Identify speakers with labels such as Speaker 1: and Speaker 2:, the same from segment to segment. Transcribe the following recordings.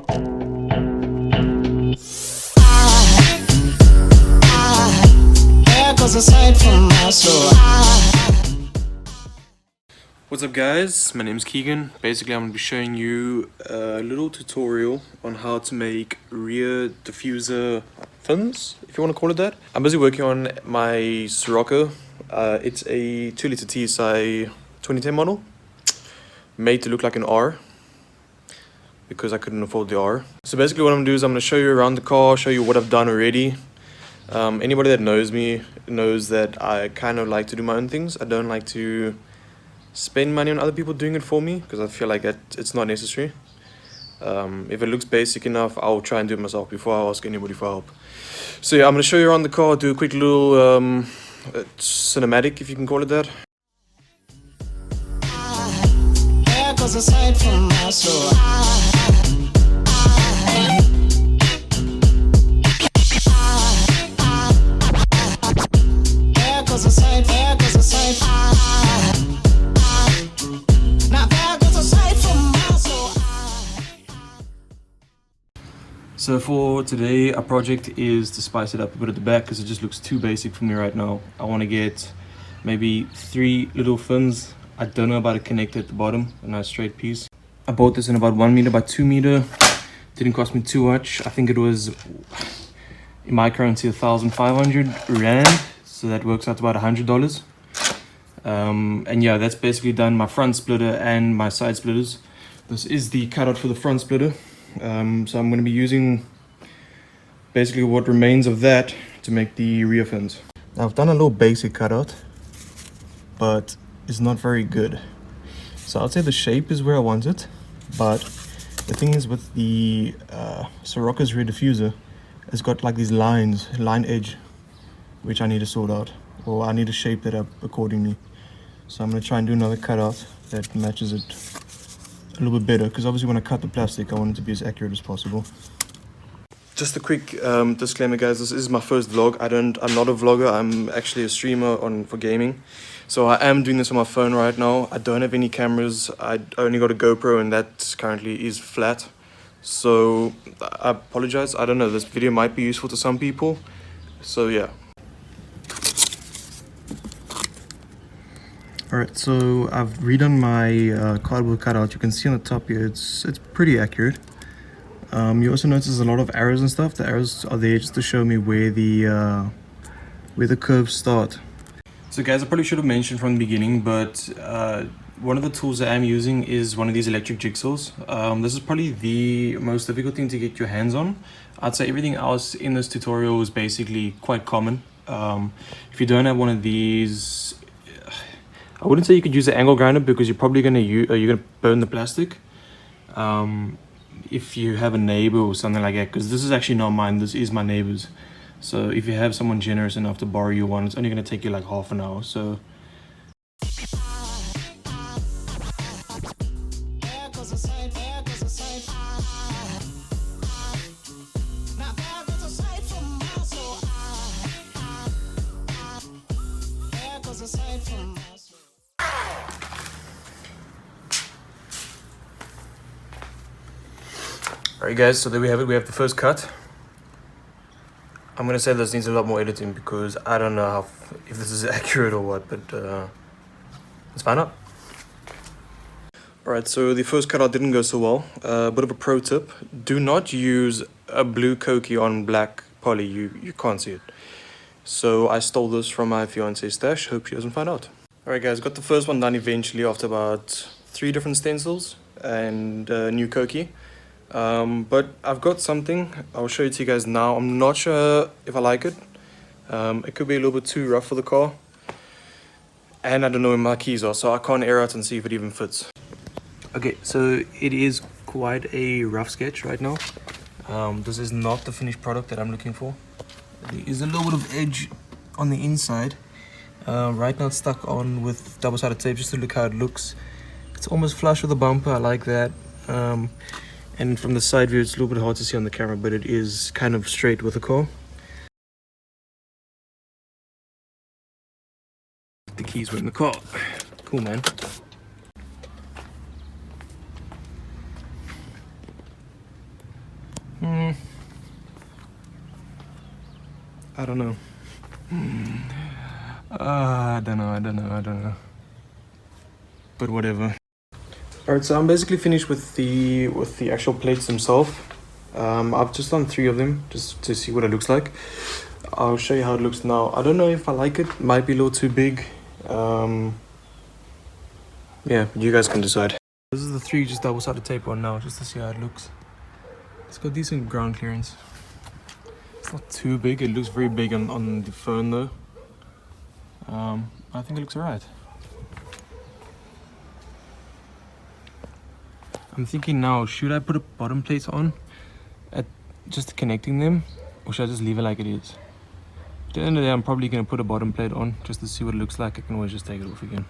Speaker 1: What's up guys, my name is Keegan. Basically I'm going to be showing you a little tutorial on how to make rear diffuser fins, if you want to call it that. I'm busy working on my Sirocco. It's a 2-litre TSI 2010 model, made to look like an R, because I couldn't afford the R. So basically what I'm going to do is I'm going to show you around the car, show you what I've done already. Anybody that knows me knows that I kind of like to do my own things. I don't like to spend money on other people doing it for me because I feel like it's not necessary. If it looks basic enough, I'll try and do it myself before I ask anybody for help. So yeah, I'm going to show you around the car, do a quick little cinematic, if you can call it that. So for today, our project is to spice it up a bit at the back because it just looks too basic for me right now. I want to get maybe 3 little fins. I don't know about a connector at the bottom, a nice straight piece. I bought this in about 1 meter by 2 meter. Didn't cost me too much. I think it was, in my currency, 1,500 Rand. So that works out to about $100. And yeah, that's basically done my front splitter and my side splitters. This is the cutout for the front splitter. So I'm going to be using basically what remains of that to make the rear fins. Now I've done a little basic cutout, but it's not very good. So I'd say the shape is where I want it, but the thing is with the Sirocco's rear diffuser, it's got like these line edge, which I need to sort out, or I need to shape that up accordingly. So I'm going to try and do another cutout that matches it a little bit better, because obviously when I cut the plastic I want it to be as accurate as possible. Just a quick disclaimer guys, this is my first vlog. I'm not a vlogger, I'm actually a streamer for gaming. So I am doing this on my phone right now. I don't have any cameras, I only got a GoPro and that currently is flat. So I apologize, I don't know, this video might be useful to some people. So yeah. Alright, so I've redone my cardboard cutout. You can see on the top here, it's pretty accurate. You also notice a lot of arrows and stuff. The arrows are there just to show me where the curves start. So guys, I probably should have mentioned from the beginning, but one of the tools that I'm using is one of these electric jigsaws. This is probably the most difficult thing to get your hands on. I'd say everything else in this tutorial is basically quite common. If you don't have one of these, I wouldn't say you could use an angle grinder because you're probably going to burn the plastic. If you have a neighbor or something like that, because this is actually not mine, this is my neighbor's. So if you have someone generous enough to borrow you one, it's only going to take you like half an hour. So alright guys, so there we have it. We have the first cut. I'm gonna say this needs a lot more editing because I don't know if this is accurate or what, but let's find out. Alright, so the first cutout didn't go so well. A bit of a pro tip: do not use a blue Koki on black poly. You can't see it. So I stole this from my fiance's stash. Hope she doesn't find out. Alright guys, got the first one done eventually after about 3 different stencils and new Koki. But I've got something, I'll show it to you guys now. I'm not sure if I like it. It could be a little bit too rough for the car. And I don't know where my keys are, so I can't air out and see if it even fits. Okay, so it is quite a rough sketch right now. This is not the finished product that I'm looking for. There is a little bit of edge on the inside. Right now it's stuck on with double-sided tape just to look how it looks. It's almost flush with the bumper, I like that. And from the side view it's a little bit hard to see on the camera, but it is kind of straight with the car. The keys were in the car. Cool, man. I don't know. I don't know. But whatever. Alright, so I'm basically finished with the actual plates themselves. I've just done 3 of them just to see what it looks like. I'll show you how it looks now. I don't know if I like it. Might be a little too big. Yeah, you guys can decide. This is the 3 just double-sided tape on now, just to see how it looks. It's got decent ground clearance. It's not too big. It looks very big on the phone though. I think it looks alright. I'm thinking now, should I put a bottom plate on at just connecting them, or should I just leave it like it is? At the end of the day, I'm probably going to put a bottom plate on just to see what it looks like. I can always just take it off again.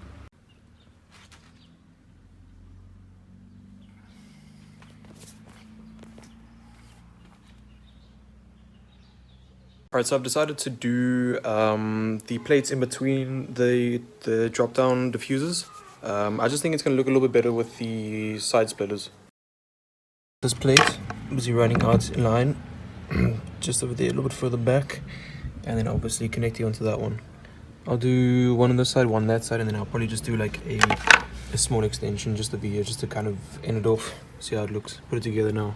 Speaker 1: Alright, so I've decided to do the plates in between the drop-down diffusers. I just think it's going to look a little bit better with the side splitters. This plate is running out in line just over there, a little bit further back, and then obviously connecting onto that one. I'll do one on this side, one that side, and then I'll probably just do like a small extension just over here, just to kind of end it off, see how it looks. Put it together now.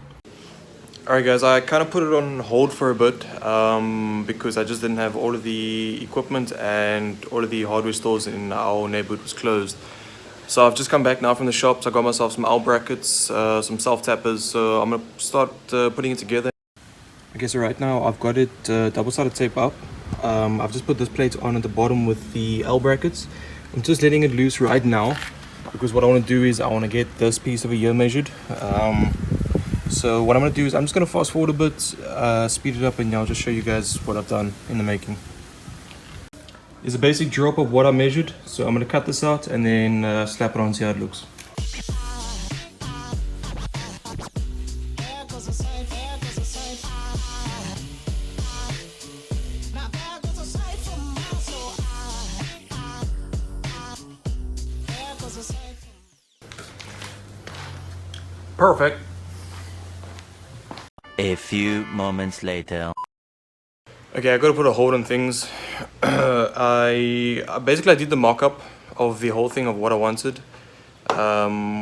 Speaker 1: Alright guys, I kind of put it on hold for a bit because I just didn't have all of the equipment, and all of the hardware stores in our neighborhood was closed. So I've just come back now from the shops. I got myself some L brackets, some self-tappers, so I'm going to start putting it together. Okay, so right now I've got it double-sided tape up. I've just put this plate on at the bottom with the L brackets. I'm just letting it loose right now because what I want to do is I want to get this piece over here measured. So what I'm going to do is I'm just going to fast forward a bit, speed it up, and I'll just show you guys what I've done in the making. Is a basic drop of what I measured, so I'm going to cut this out and then slap it on and see how it looks. Perfect.
Speaker 2: A few moments later.
Speaker 1: Okay, I got to put a hold on things. I did the mock-up of the whole thing of what I wanted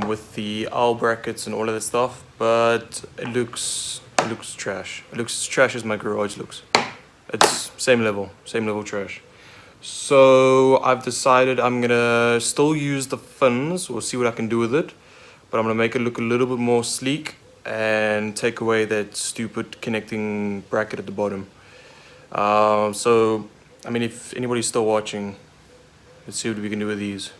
Speaker 1: with the owl brackets and all of that stuff, but it looks trash. It looks as trash as my garage looks. It's same level trash. So I've decided I'm gonna still use the fins. We'll see what I can do with it, but I'm gonna make it look a little bit more sleek and take away that stupid connecting bracket at the bottom. So, I mean, if anybody's still watching, let's see what we can do with these.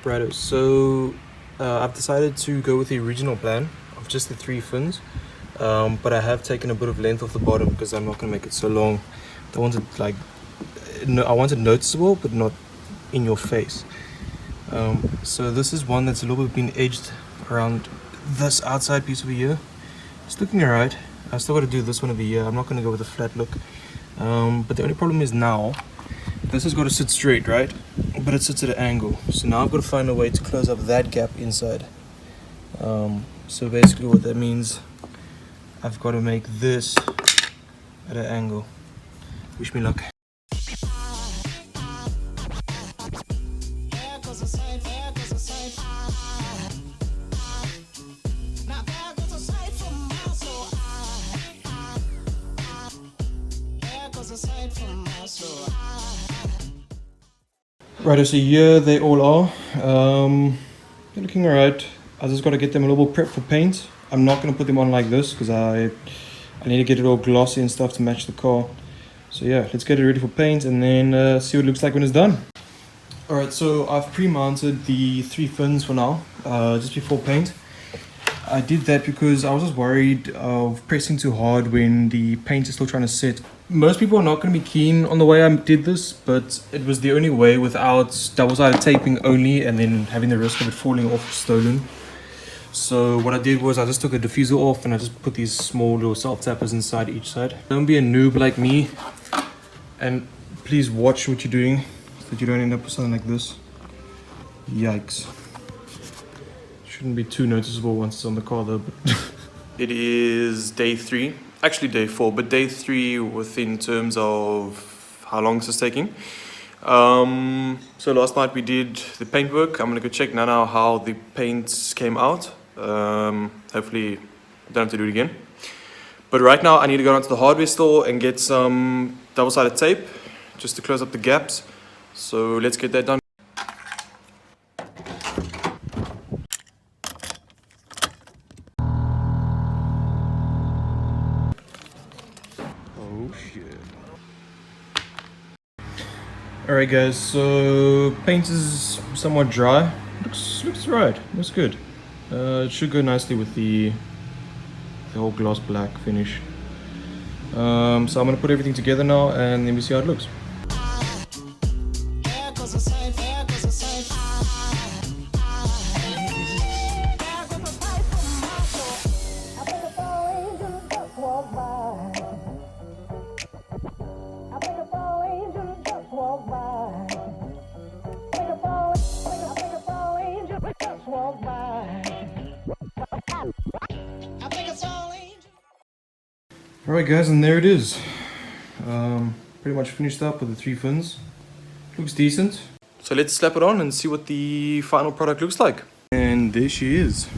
Speaker 1: Righto, so I've decided to go with the original plan of just the 3 fins, but I have taken a bit of length off the bottom because I'm not going to make it so long. I want it noticeable, but not in your face. So this is one that's a little bit been edged around this outside piece over here. It's looking alright. I still got to do this one over here. I'm not going to go with a flat look. But the only problem is now, this has got to sit straight, right? But it sits at an angle. So now I've got to find a way to close up that gap inside. So basically what that means, I've got to make this at an angle. Wish me luck. Right, so here they all are. They're looking alright. I just got to get them a little bit prepped for paint. I'm not going to put them on like this because I need to get it all glossy and stuff to match the car. So yeah, let's get it ready for paint and then see what it looks like when it's done. Alright, so I've pre-mounted the 3 fins for now, just before paint. I did that because I was just worried of pressing too hard when the paint is still trying to set. Most people are not going to be keen on the way I did this, but it was the only way without double-sided taping only and then having the risk of it falling off or stolen. So what I did was I just took a diffuser off and I just put these small little self-tappers inside each side. Don't be a noob like me, and please watch what you're doing so that you don't end up with something like this. Yikes. Shouldn't be too noticeable once it's on the car though, but It is day 3, actually day 4, but day 3 within terms of how long this is taking. So last night we did the paint work. I'm gonna go check now how the paints came out. Hopefully I don't have to do it again. But right now I need to go down to the hardware store and get some double-sided tape just to close up the gaps. So let's get that done. Oh shit. Alright guys, so paint is somewhat dry. Looks right, looks good. It should go nicely with the whole gloss black finish. So I'm gonna put everything together now and then we see how it looks. Alright guys, and there it is. Pretty much finished up with the 3 fins. Looks decent. So let's slap it on and see what the final product looks like. And there she is.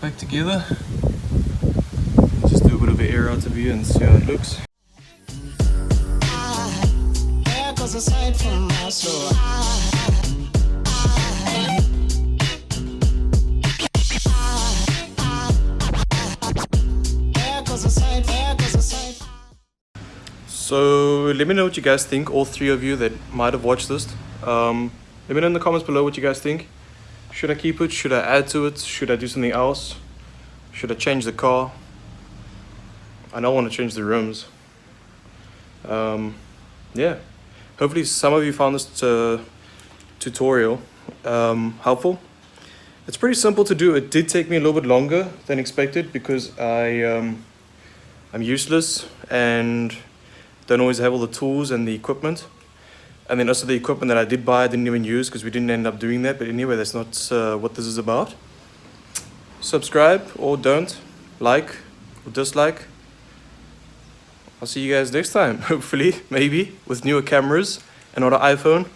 Speaker 1: Back together. Just do a bit of air out of here and see how it looks. So let me know what you guys think, all 3 of you that might have watched this. Let me know in the comments below what you guys think. Should I keep it? Should I add to it? Should I do something else? Should I change the car? I don't want to change the rims. Yeah. Hopefully some of you found this tutorial helpful. It's pretty simple to do. It did take me a little bit longer than expected because I'm useless and don't always have all the tools and the equipment. And then also the equipment that I did buy I didn't even use because we didn't end up doing that. But anyway, that's not what this is about. Subscribe or don't, like or dislike. I'll see you guys next time, hopefully, maybe, with newer cameras and not an iPhone.